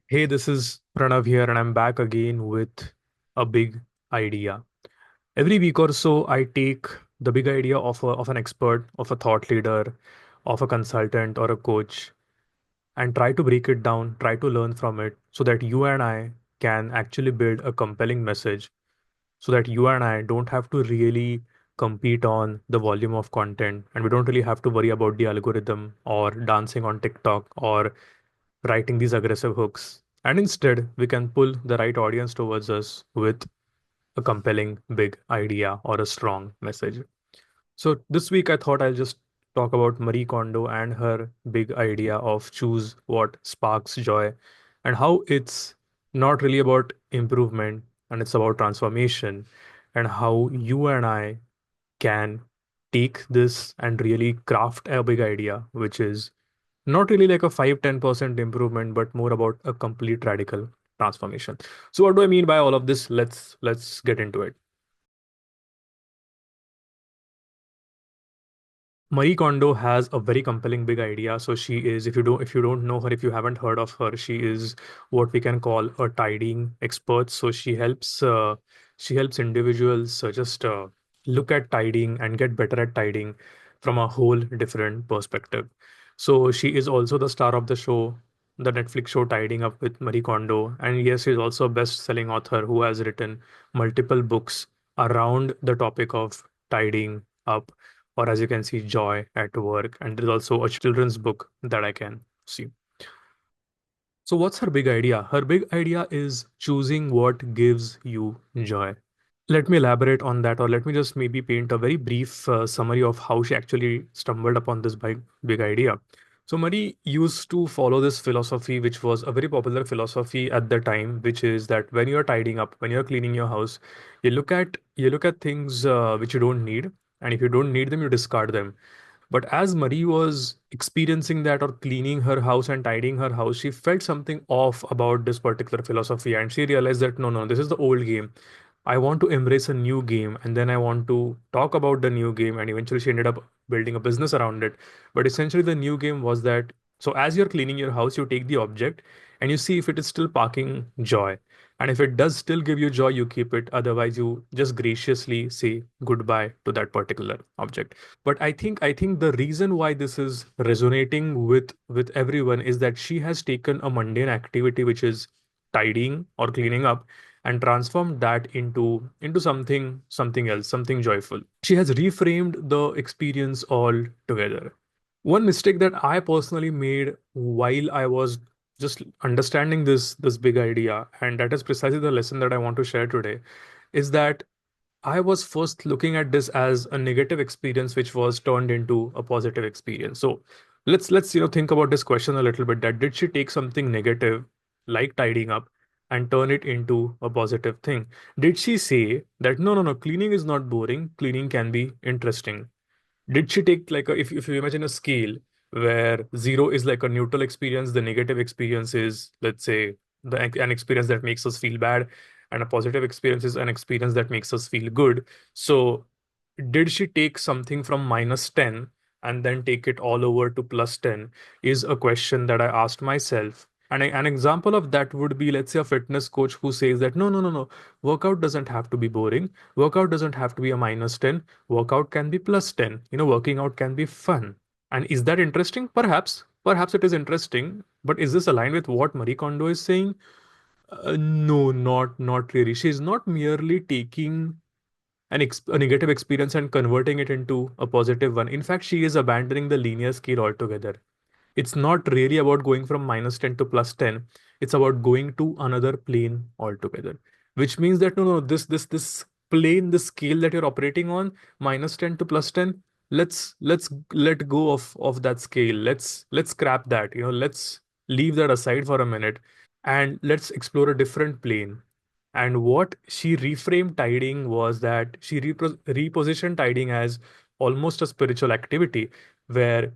Hey, this is Pranav here, and I'm back again with a big idea. Every week or so, I take the big idea of an expert, of a thought leader, of a consultant or a coach, and try to break it down, try to learn from it, so that you and I can actually build a compelling message, so that you and I don't have to really compete on the volume of content, and we don't really have to worry about the algorithm or dancing on TikTok or writing these aggressive hooks. And instead, we can pull the right audience towards us with a compelling big idea or a strong message. So this week, I thought I'll just talk about Marie Kondo and her big idea of choose what sparks joy and how it's not really about improvement and it's about transformation and how you and I can take this and really craft a big idea, which is not really like a 5-10% improvement, but more about a complete radical transformation. So what do I mean by all of this? Let's get into it. Marie Kondo has a very compelling big idea. So she is, if you don't know her, if you haven't heard of her, she is what we can call a tidying expert. So she helps individuals just look at tidying and get better at tidying from a whole different perspective. So she is also the star of the show, the Netflix show Tidying Up with Marie Kondo. And yes, she's also a best-selling author who has written multiple books around the topic of tidying up, or as you can see, joy at work. And there's also a children's book that I can see. So, what's her big idea? Her big idea is choosing what gives you joy. Let me elaborate on that, or let me just maybe paint a very brief summary of how she actually stumbled upon this big idea. So, Marie used to follow this philosophy, which was a very popular philosophy at the time, which is that when you're tidying up, when you're cleaning your house, you look at things which you don't need, and if you don't need them, you discard them. But as Marie was experiencing that or cleaning her house and tidying her house, she felt something off about this particular philosophy. And she realized that no, no, this is the old game. I want to embrace a new game, and then I want to talk about the new game. And eventually, she ended up building a business around it. But essentially, the new game was that so as you're cleaning your house, you take the object and you see if it is still sparking joy. And if it does still give you joy, you keep it. Otherwise, you just graciously say goodbye to that particular object. But I think the reason why this is resonating with everyone is that she has taken a mundane activity, which is tidying or cleaning up, and transformed that into something else, something joyful. She has reframed the experience altogether. One mistake that I personally made while I was just understanding this big idea, and that is precisely the lesson that I want to share today, is that I was first looking at this as a negative experience, which was turned into a positive experience. So let's think about this question a little bit. That did she take something negative, like tidying up, and turn it into a positive thing? Did she say that no, no, no, cleaning is not boring, cleaning can be interesting? Did she take like if you imagine a scale where zero is like a neutral experience, the negative experience is, let's say, an experience that makes us feel bad, and a positive experience is an experience that makes us feel good. So did she take something from -10 and then take it all over to +10 is a question that I asked myself. And an example of that would be, let's say, a fitness coach who says that no, no, no, no, workout doesn't have to be boring. Workout doesn't have to be a -10. Workout can be +10. Working out can be fun. And is that interesting? Perhaps. Perhaps it is interesting. But is this aligned with what Marie Kondo is saying? No, not really. She's not merely taking a negative experience and converting it into a positive one. In fact, she is abandoning the linear scale altogether. It's not really about going from -10 to +10. It's about going to another plane altogether, which means that no, no, this plane, this scale that you're operating on, -10 to +10, let's let go of that scale. Let's scrap that. Let's leave that aside for a minute and let's explore a different plane. And what she reframed tidying was that she repositioned tidying as almost a spiritual activity where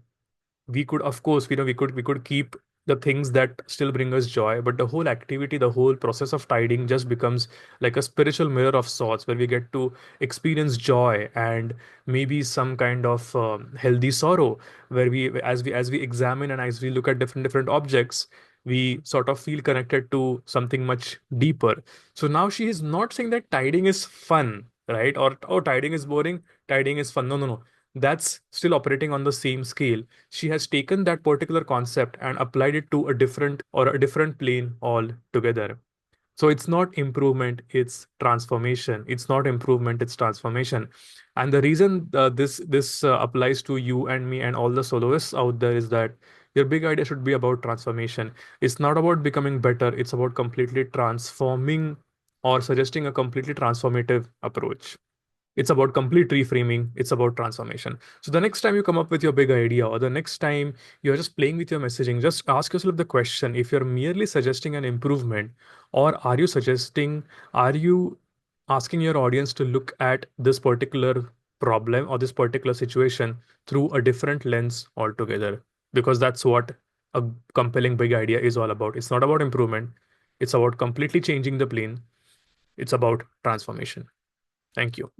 we could, of course, we could keep the things that still bring us joy, but the whole activity, the whole process of tidying just becomes like a spiritual mirror of sorts where we get to experience joy and maybe some kind of healthy sorrow, where we as we examine and as we look at different objects, we sort of feel connected to something much deeper. So now she is not saying that tidying is fun, right? Or oh, tidying is boring, tidying is fun. No, no, no. That's still operating on the same scale. She has taken that particular concept and applied it to a different or a different plane altogether. So it's not improvement, it's transformation. It's not improvement, it's transformation. And the reason this applies to you and me and all the soloists out there is that your big idea should be about transformation. It's not about becoming better, it's about completely transforming or suggesting a completely transformative approach. It's about complete reframing. It's about transformation. So the next time you come up with your big idea, or the next time you're just playing with your messaging, just ask yourself the question, if you're merely suggesting an improvement, or are you asking your audience to look at this particular problem or this particular situation through a different lens altogether? Because that's what a compelling big idea is all about. It's not about improvement. It's about completely changing the plane. It's about transformation. Thank you.